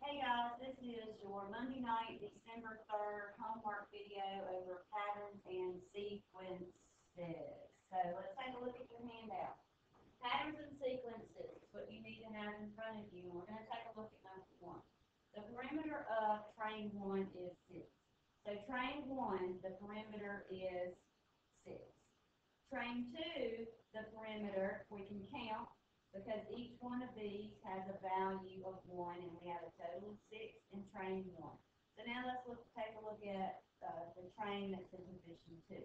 Hey guys, this is your Monday night, December 3rd homework video over patterns and sequences. So let's take a look at your handout. Patterns and sequences is what you need to have in front of you. And we're going to take a look at number 1. The perimeter of train 1 is 6. So train 1, the perimeter is 6. Train 2, the perimeter, we can count, because each one of these has a value of 1, and we have a total of 6 in train 1. So now let's take a look at the train that's in position 2.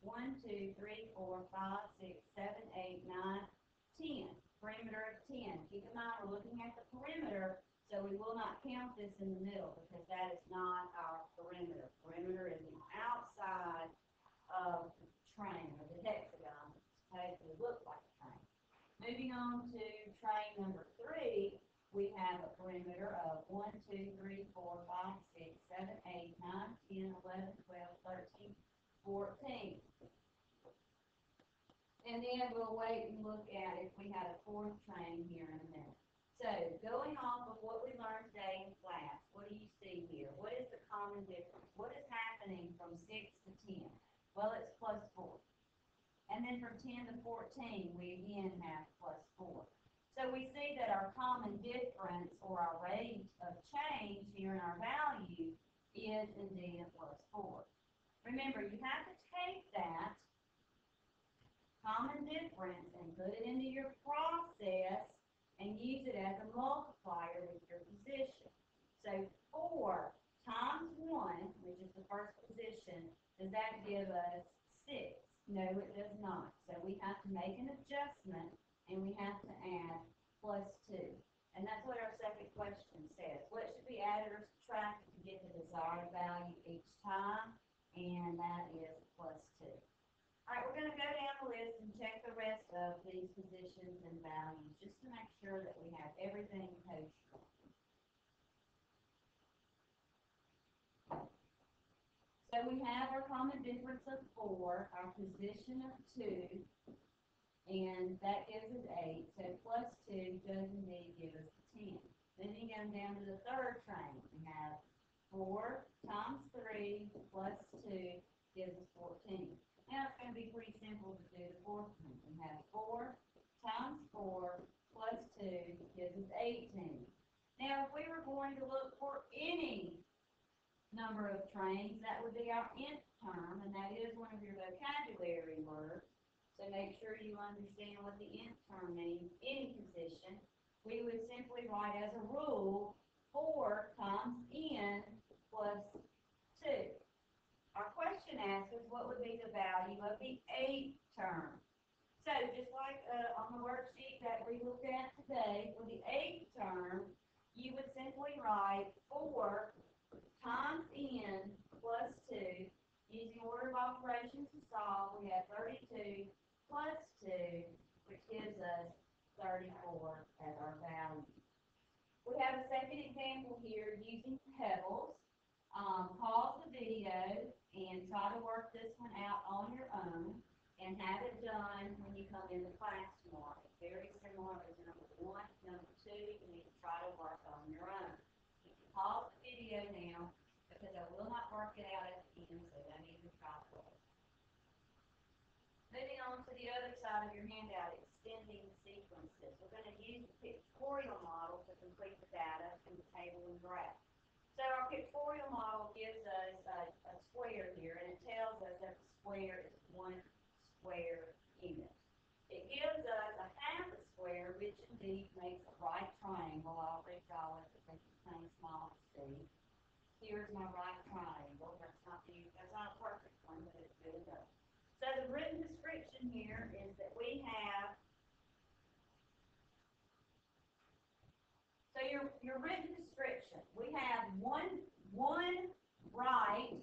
1, 2, 3, 4, 5, 6, 7, 8, 9, 10. Perimeter of 10. Keep in mind we're looking at the perimeter, so we will not count this in the middle because that is not our perimeter. Perimeter is the outside of the train, or the hexagon. It's supposed to look like a train. Moving on to train number 3, we have a perimeter of 1, 2, 3, 4, 5, 6, 7, 8, 9, 10, 11, 12, 13, 14. And then we'll wait and look at if we had a 4th train here in a minute. So going off of what we learned today in class, what do you see here? What is the common difference? What is happening from 6 to 10? Well, it's plus 4. And then from 10 to 14, we again have plus 4. So we see that our common difference, or our rate of change here in our value, is indeed a plus 4. Remember, you have to take that common difference and put it into your process and use it as a multiplier with your position. So 4 times 1, which is the first position, does that give us 6? No, it does not. So we have to make an adjustment, and we have to add plus 2. And that's what our second question says. What should be added or subtracted to get the desired value each time? And that is plus 2. All right, we're going to go down the list and check the rest of these positions and values just to make sure that we have everything kosher. So we have our common difference of 4, our position of 2, and that gives us 8. So plus 2 does indeed give us 10. Then you go down to the 3rd train. We have 4 times 3 plus 2 gives us 14. Now it's going to be pretty simple to do the 4th one. We have 4 times 4 plus 2 gives us 18. Now if we were going to look for any number of trains, that would be our nth term, and that is one of your vocabulary words. So make sure you understand what the nth term means, any position. We would simply write as a rule 4 times n plus 2. Our question asks us what would be the value of the 8th term. So just like on the worksheet that we looked at today, for the 8th term, you would simply write 4 times n plus 2. Using order of operations to solve, we have 32 plus 2, which gives us 34 as our value. We have a second example here using pebbles. Pause the video and try to work this one out on your own and have it done when you come into class tomorrow. It's very similar as number 1. Number 2, you need to try to work on your own. You can pause the video now because I will not work it out at the end, so don't even try to. Moving on to the other side of your handout, extending sequences. We're going to use the pictorial model to complete the data in the table and graph. So our pictorial model gives us a square here, and it tells us that the square is 1 square unit. It gives us a half a square, which indeed makes a right triangle. I'll redraw it because it's kind of small to see. Here's my right triangle. That's not a perfect one, but it's good enough. So the written description here is that we have, so your written description, we have one right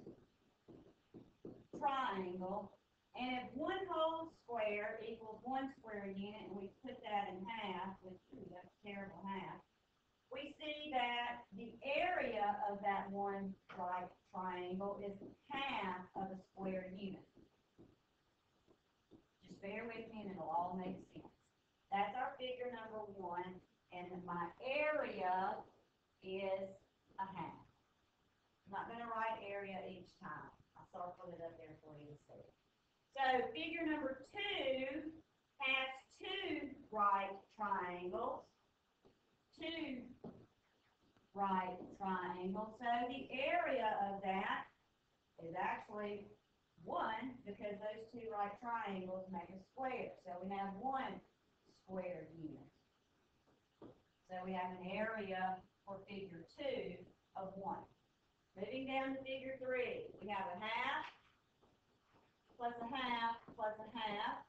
triangle, and if 1 whole square equals 1 square unit, and we put that in half, which that's a terrible half, we see that the area of that one right triangle is half of a square unit. Just bear with me and it'll all make sense. That's our figure number 1, and my area is a half. I'm not going to write area each time. I circled it up there for you to see. So figure number 2 has 2 right triangles. 2 right triangles. So the area of that is actually 1 because those 2 right triangles make a square. So we have 1 square unit. So we have an area for figure 2 of 1. Moving down to figure 3, we have a half plus a half plus a half.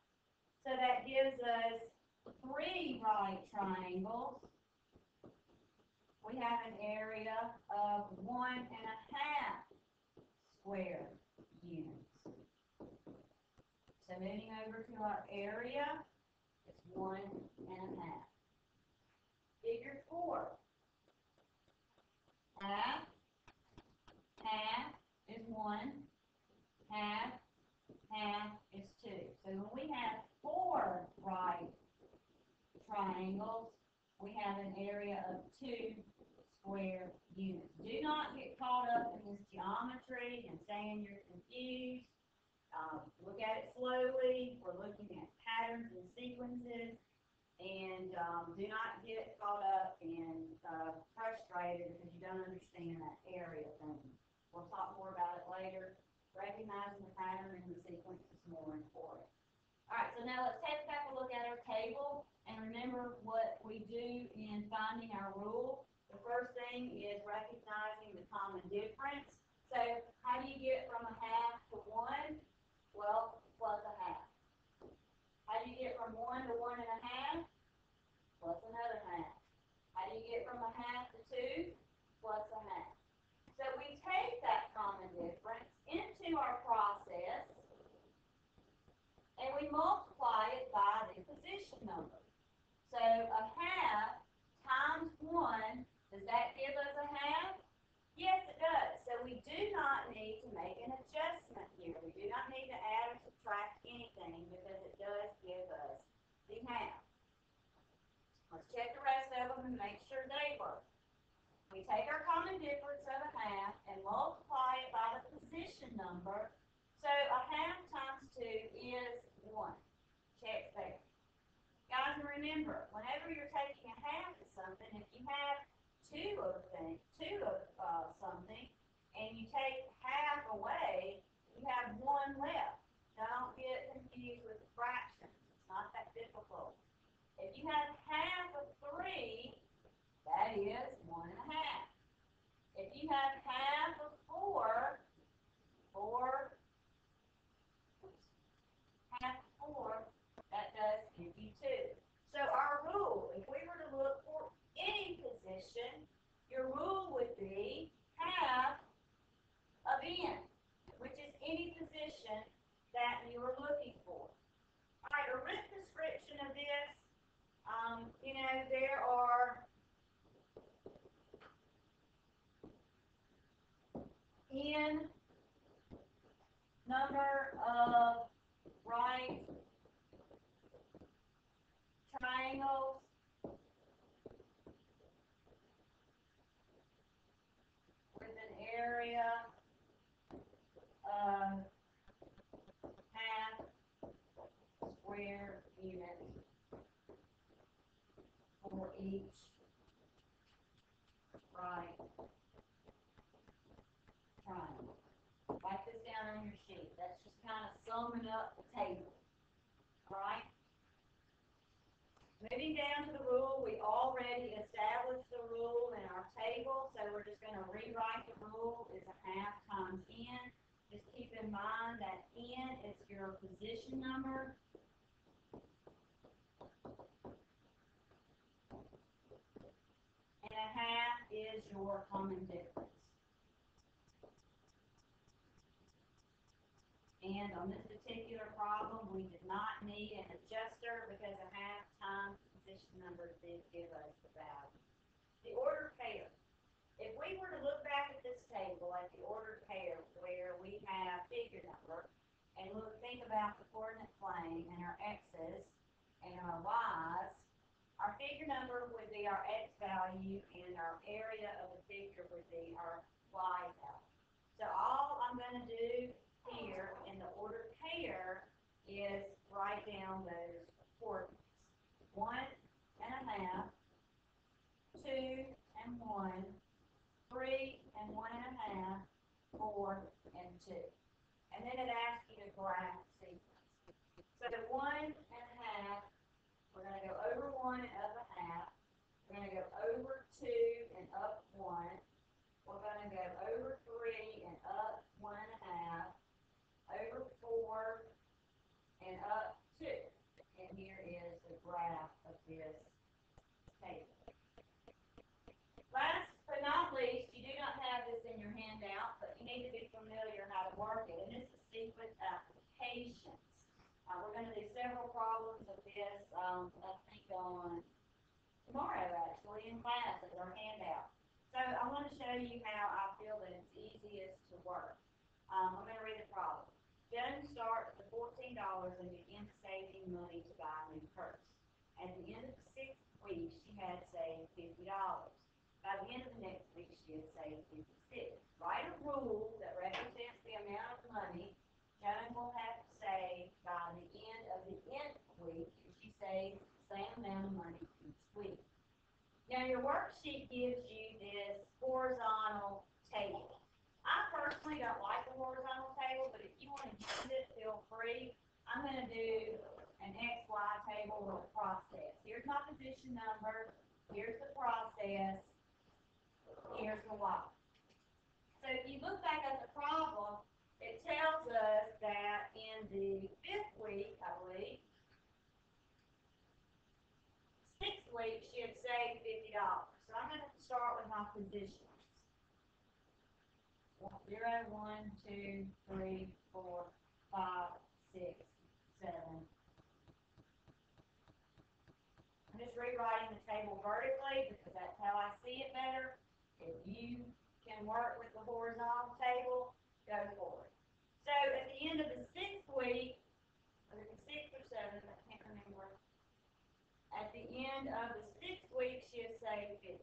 So that gives us 3 right triangles. We have an area of 1 1/2 square units. So moving over to our area, it's 1 1/2. Figure 4. Half is 1, half is 2. So when we have 4 right triangles, we have an area of 2 square units. Do not get caught up in this geometry and saying you're confused. Look at it slowly. We're looking at patterns and sequences. And do not get caught up and frustrated because you don't understand that area thing. We'll talk more about it later. Recognizing the pattern and the sequence is more important. All right, so now let's take back a look at our table and remember what we do in finding our rule. The first thing is recognizing the common difference. So how do you get from a half to 1? Well, plus a half. How do you get from 1 to 1 1/2? Plus another half. How do you get from a half to 2? Plus a half. So we take that common difference into our process and we multiply it by the position number. So a half times 1, does that give us a half? Yes, it does. So we do not need to make an adjustment here. We do not need to add or subtract anything because it does give us the half. Let's check the rest of them and make sure they work. We take our common difference of a half and multiply it by the position number. So a half times 2 is 1. Check there. Guys, remember, whenever you're taking a half of something, if you have two of something, and you take half away, you have 1 left. Don't get confused with the fractions. It's not that difficult. If you have half of 3, that is 1 1/2. If you have half of 4, that does give you 2. So our rule, if we were to look for any position, your rule would be half of n, which is any position that you are looking for. All right, a written description of this, there are n number of right triangles with an area of half square units for each right triangle. Write this down on your sheet. That's just kind of summing up the table. All right? Moving down to the rule, we already established the rule in our table, so we're just going to rewrite the rule. It's a half times n. Just keep in mind that n is your position number. And a half is your common difference. And on this particular problem, we did not need an adjuster because a half times position number did give us the value. The ordered pair. If we were to look back at this table at the ordered pair where we have figure number and think about the coordinate plane and our x's and our y's, our figure number would be our x value, and our area of the figure would be our y value. So all I'm going to do here in the ordered pair is write down those coordinates. 1.5, 2 and 1, 3 and 1.5, 4 and 2. And then it asks you to graph sequence. So the 1.5, we're going to go over 1 and up a half. We're going to go over 2 and up 1. We're going to go over 3 and up 1.5. Over 4 and up 2. And here is the graph of this table. Last but not least, you do not have this in your handout, but you need to be familiar how to work it. And this is sequence applications. We're going to do several problems of this, I think on tomorrow actually in class as our handout. So I want to show you how I feel that it's easiest to work. I'm going to read the problem. Joan starts with $14 and begins saving money to buy a new purse. At the end of the 6th week, she had saved $50. By the end of the next week, she had saved $56. Write a rule that represents the amount of money Joan will have to save by the end of the nth week if she saves the same amount of money each week. Now, your worksheet gives you this horizontal table. I personally don't like the horizontal table, but if you want to use it, feel free. I'm going to do an XY table with a process. Here's my position number. Here's the process. Here's the Y. So if you look back at the problem, it tells us that in the 5th week, I believe, 6th week, she had saved $50. So I'm going to start with my positions. 0, 1, 2, 3, 4, 5, 6, 7. I'm just rewriting the table vertically because that's how I see it better. If you can work with the horizontal table, go for it. So at the end of the 6th week, whether it's 6th or 7th, I can't remember. At the end of the 6th week, she has saved 50.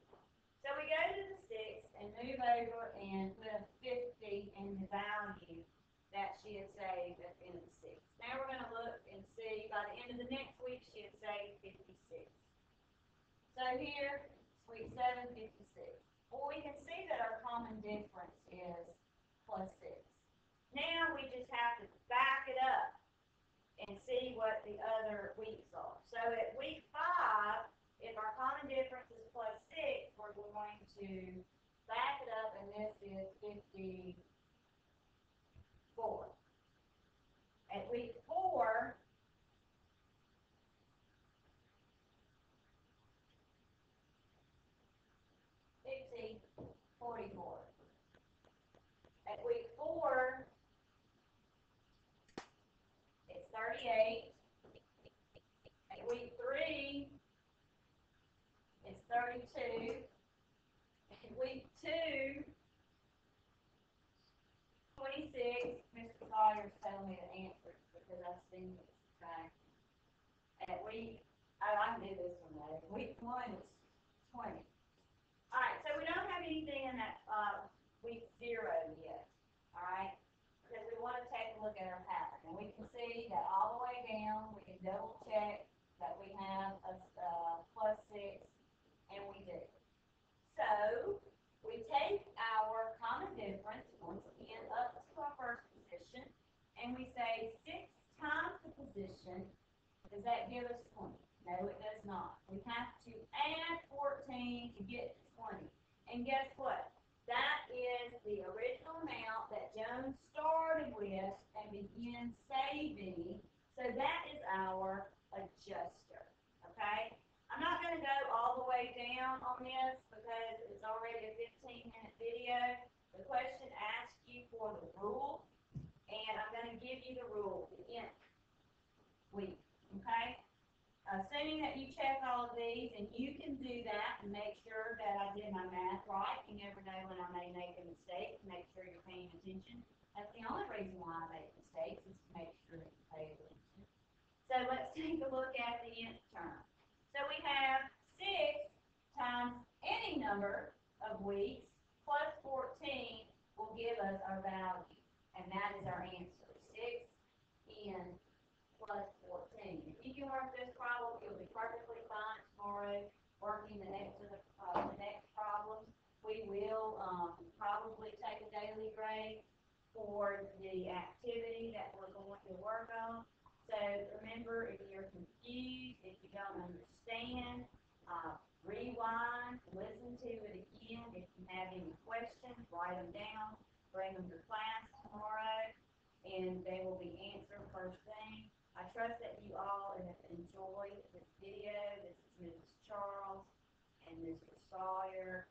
So we go to the 6th and move over and put a 50 in the value that she had saved at the end of the 6th. Now we're going to look and see by the end of the next week she had saved 56. So here, week 7, 56. Well, we can see that our common difference is plus 6. Now we just have to back it up and see what the other weeks are. So at week 5, if our common difference is plus 6, we're going to back it up, and this is 54. At week 4, it's 44. At week 4, it's 38. At week 3, it's 32. At week 2, 26. Mr. Sawyer's telling me the answer because I've seen this. Okay. At week, oh, I knew this one though. Week 1 is 20. All right, so we don't have anything in that week 0 yet. All right, because we want to take a look at our pattern, and we can see that all the way down. We can double check that we have a plus 6, and we do. So we take our common difference once again up to our first position, and we say 6 times the position. Does that give us 20? No, it does not. We have to add 14 to get to 20. And guess what? That is the original amount that Joan started with and began saving. So that is our adjuster. Okay? I'm not going to go all the way down on this because it's already a 15-minute video. The question asks you for the rule, and I'm going to give you the rule, the nth week. Okay? Assuming that you check all of these, and you can do that and make sure that I did my math right. You never know when I may make a mistake. Make sure you're paying attention. That's the only reason why I make mistakes is to make sure that you pay attention. So let's take a look at the nth term. So we have 6 times any number of weeks plus 14 will give us our value. And that is our answer. 6n plus 14. If you can work this problem, you'll be perfectly fine tomorrow working the next problems. We will probably take a daily grade for the activity that we're going to work on. So remember, if you're confused, if you don't understand, rewind, listen to it again. If you have any questions, write them down, bring them to class tomorrow, and they will be answered first thing. I trust that you all have enjoyed this video. This is Mrs. Charles and Mr. Sawyer.